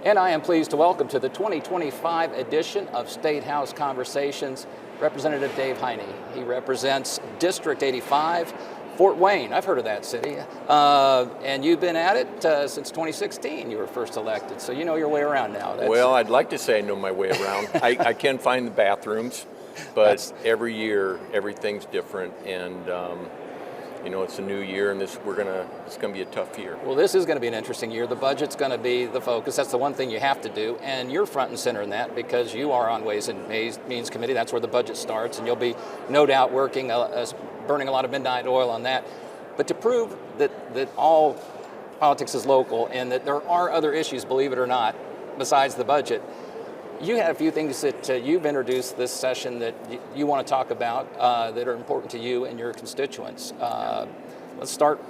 And I am pleased to welcome to the 2025 edition of Statehouse Conversations, Representative Dave Heine. He represents District 85, Fort Wayne. I've heard of that city. And you've been at it since 2016. You were first elected, so you know your way around now. Well, I'd like to say I know my way around. I can find the bathrooms, but every year everything's different, and it's a new year, and it's gonna be a tough year. Well, this is going to be an interesting year. The budget's going to be the focus. That's the one thing you have to do, and you're front and center in that because you are on Ways and Means Committee. That's where the budget starts, and you'll be no doubt working, burning a lot of midnight oil on that. But to prove that all politics is local and that there are other issues, believe it or not, besides the budget, you have a few things that you've introduced this session that you want to talk about that are important to you and your constituents. Let's start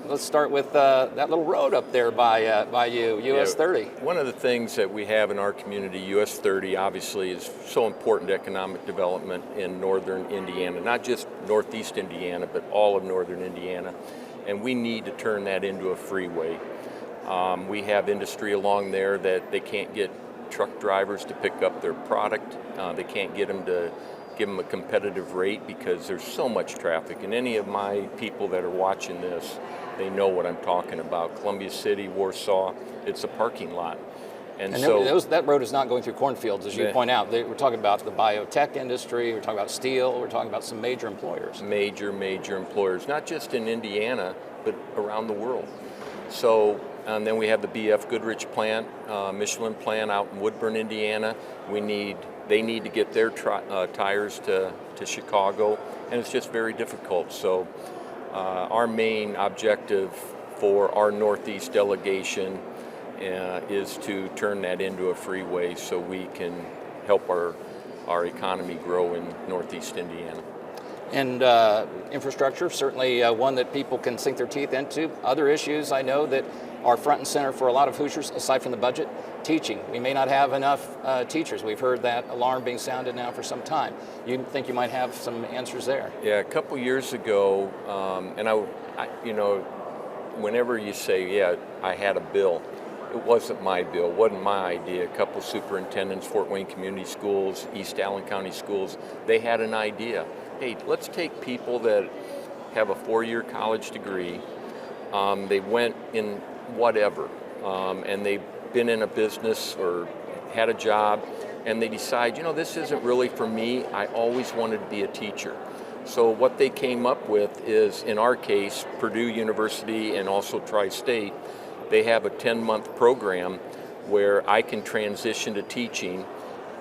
with that little road up there by you, US 30. One of the things that we have in our community, US 30, obviously is so important to economic development in northern Indiana, not just northeast Indiana, but all of northern Indiana. And we need to turn that into a freeway. We have industry along there that they can't get truck drivers to pick up their product. They can't get them to give them a competitive rate because there's so much traffic. And any of my people that are watching this, they know what I'm talking about. Columbia City, Warsaw, it's a parking lot. And so that road is not going through cornfields, as you point out. We're talking about the biotech industry, we're talking about steel, we're talking about some major employers. Major employers, not just in Indiana, but around the world. So, and then we have the BF Goodrich plant, Michelin plant out in Woodburn, Indiana. They need to get their tires to Chicago, and it's just very difficult. So our main objective for our Northeast delegation is to turn that into a freeway so we can help our economy grow in Northeast Indiana. And infrastructure, certainly one that people can sink their teeth into. Other issues I know that are front and center for a lot of Hoosiers, aside from the budget, teaching. We may not have enough teachers. We've heard that alarm being sounded now for some time. You think you might have some answers there? Yeah, a couple years ago, and I whenever you say, yeah, I had a bill, it wasn't my bill, it wasn't my idea. A couple superintendents, Fort Wayne Community Schools, East Allen County Schools, they had an idea. Hey, let's take people that have a 4-year college degree, they went in whatever, and they've been in a business or had a job, and they decide, this isn't really for me, I always wanted to be a teacher. So what they came up with is, in our case, Purdue University and also Tri-State, they have a 10-month program where I can transition to teaching,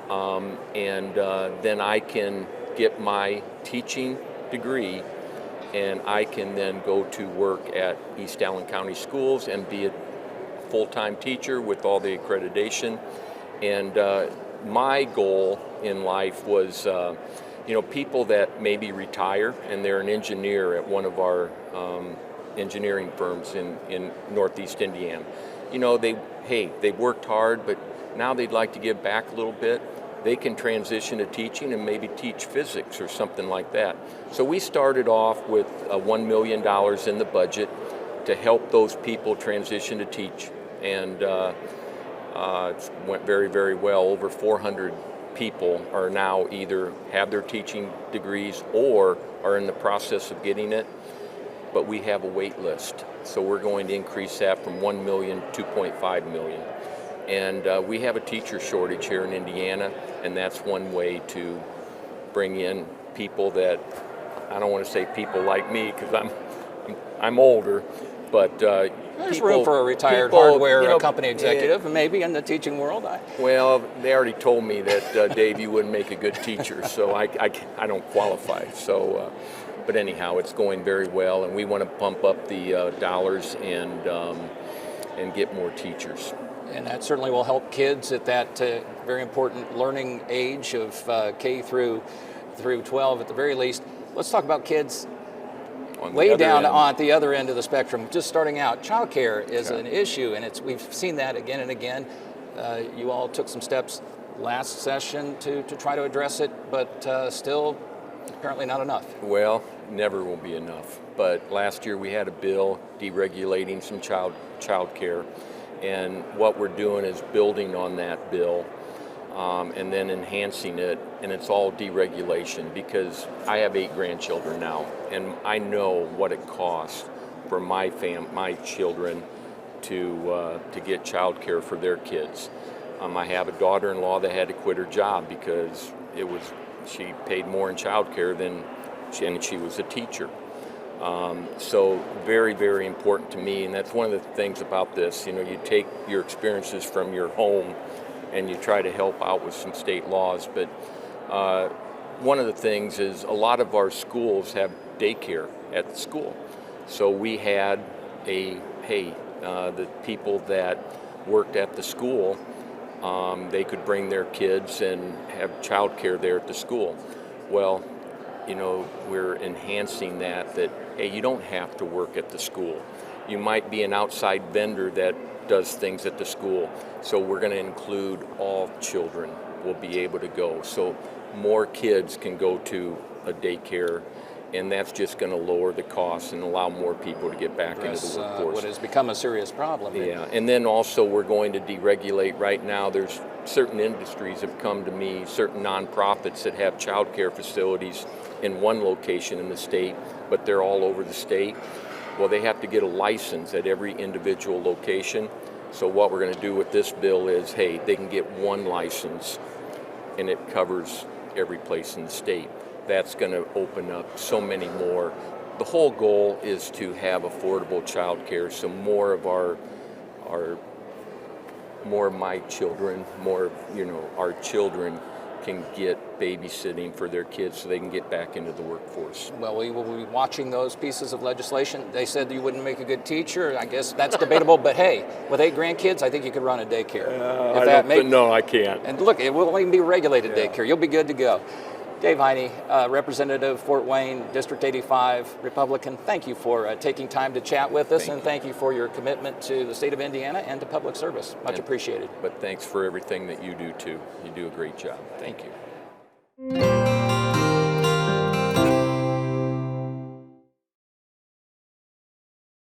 and then I can get my teaching degree, and I can then go to work at East Allen County Schools and be a full-time teacher with all the accreditation. And my goal in life was, people that maybe retire and they're an engineer at one of our engineering firms in Northeast Indiana. They worked hard, but now they'd like to give back a little bit. They can transition to teaching and maybe teach physics or something like that. So we started off with $1 million in the budget to help those people transition to teach. And it went very, very well. Over 400 people are now either have their teaching degrees or are in the process of getting it. But we have a wait list. So we're going to increase that from 1 million to 2.5 million. And we have a teacher shortage here in Indiana, and that's one way to bring in people that, I don't want to say people like me because I'm older, but there's room for a retired hardware company executive, maybe in the teaching world. Well, they already told me that, Dave, you wouldn't make a good teacher, so I don't qualify. So, but anyhow, it's going very well, and we want to pump up the dollars and get more teachers. And that certainly will help kids at that very important learning age of K through 12 at the very least. Let's talk about kids way down on the other end of the spectrum, just starting out. Childcare is an issue, and we've seen that again and again. You all took some steps last session to try to address it, but still apparently not enough. Well, never will be enough. But last year we had a bill deregulating some child care. And what we're doing is building on that bill and then enhancing it, and it's all deregulation, because I have 8 grandchildren now, and I know what it costs for my children to get child care for their kids. I have a daughter-in-law that had to quit her job because she paid more in child care and she was a teacher. So very, very important to me, and that's one of the things about this. You take your experiences from your home and you try to help out with some state laws, but one of the things is a lot of our schools have daycare at the school. So we had the people that worked at the school, they could bring their kids and have child care there at the school. Well, we're enhancing that, hey, you don't have to work at the school. You might be an outside vendor that does things at the school. So we're going to include all children will be able to go. So more kids can go to a daycare, and that's just going to lower the costs and allow more people to get back into the workforce. What has become a serious problem. Yeah, and then also we're going to deregulate. Right now there's certain industries have come to me, certain nonprofits that have child care facilities in one location in the state, but they're all over the state. Well, they have to get a license at every individual location. So what we're going to do with this bill is, hey, they can get one license and it covers every place in the state. That's going to open up so many more. The whole goal is to have affordable child care, so more of my children, our children can get babysitting for their kids so they can get back into the workforce. Well, we will be watching those pieces of legislation. They said you wouldn't make a good teacher. I guess that's debatable, but hey, with 8 grandkids, I think you could run a daycare. No, I can't. And look, it will even be regulated daycare. You'll be good to go. Dave Heine, Representative Fort Wayne, District 85, Republican, thank you for taking time to chat with us, and thank you for your commitment to the state of Indiana and to public service. Much appreciated. But thanks for everything that you do too. You do a great job. Thank you.